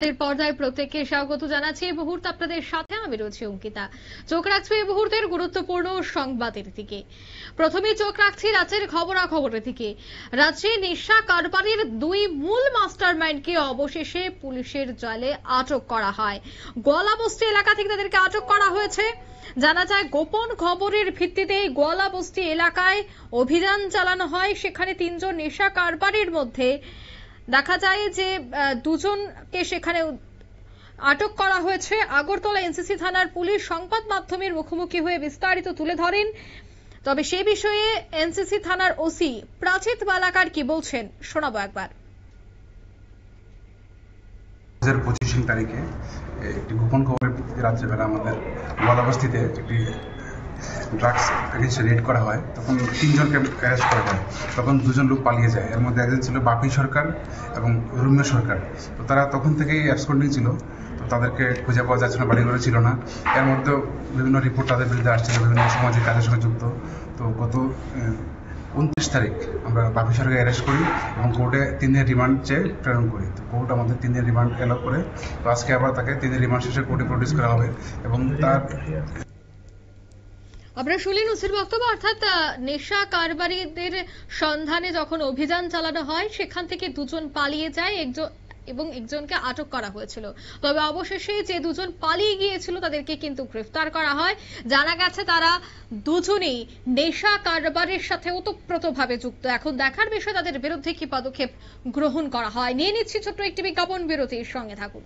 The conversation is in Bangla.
পর্দায় প্রত্যেককে স্বাগত জানাচ্ছি। এই মুহূর্তে আপনাদের সাথে আমি রয়েছি অঙ্কিতা। চোখ রাখছি এই মুহূর্তের গুরুত্বপূর্ণ সংবাদের দিকে। প্রথমে চোখ রাখছি রাজ্যের খবরাখবরের দিকে। রাজ্যে নেশা কারবারের দুই মূল মাস্টারমাইন্ডকে অবশেষে পুলিশের জালে আটক করা হয়। গোয়ালাবস্তি এলাকা থেকে তাদেরকে আটক করা হয়েছে। জানা যায় গোপন খবরের ভিত্তিতে গোয়ালাবস্তি এলাকায় অভিযান চালানো হয়। সেখানে তিনজন নেশা কারবারির মধ্যে দেখা যায় যে দুজনকে সেখানে আটক করা হয়েছে। আগরতলা এনসিসি থানার পুলিশ সংবাদ মাধ্যমের মুখোমুখি হয়ে বিস্তারিত তুলে ধরেন। তবে সে বিষয়ে এনসিসি থানার ওসি প্রাচিত মালাকার কি বলছেন শোনাবো একবার। 2025 তারিখে একটি গোপন খবরের ভিত্তিতে রাত্রেবেলা আমাদের গোয়ালাবস্তিতে একটি ড্রাগস এগেইনস্ট রেড করা হয়। তখন তিনজনকে অ্যারেস্ট করা হয়। তখন দুজন লোক পালিয়ে যায়। এর মধ্যে একজন ছিল বাপি সরকার এবং রুম্য সরকার। তো তারা তখন থেকেই অ্যাবসকন্ডিং ছিল। তো তাদেরকে খুঁজে পাওয়া যাচ্ছে না, বাড়িঘরে ছিল না। এর মধ্যে বিভিন্ন রিপোর্ট তাদের বিরুদ্ধে আসছিল, বিভিন্ন সামাজিক কাজের সঙ্গে যুক্ত। তো গত 29 তারিখ আমরা বাপি সরকারকে অ্যারেস্ট করি এবং কোর্টে 3 দিনের রিমান্ড চেয়ে প্রেরণ করি। তো কোর্ট আমাদের 3 দিনের রিমান্ড এলাও করে। তো আজকে আবার তাকে 3 দিনের রিমান্ড শেষে কোর্টে প্রডিউস করা হবে এবং তার আপনারা শুনলেন ওসির বক্তব্য। অর্থাৎ নেশা কারবারিদের সন্ধানে যখন অভিযান চালানো হয় সেখান থেকে দুজন পালিয়ে যায় এবং একজনকে আটক করা হয়েছিল। তবে অবশেষে যে দুজন পালিয়ে গিয়েছিল তাদেরকে কিন্তু গ্রেফতার করা হয়। জানা গেছে তারা দুজনেই নেশা কারবারের সাথে ওতপ্রোতভাবে যুক্ত। এখন দেখার বিষয় তাদের বিরুদ্ধে কি পদক্ষেপ গ্রহণ করা হয়। নিয়ে নিচ্ছি ছোট্ট একটি বিজ্ঞাপন বিরতির সঙ্গে থাকুন।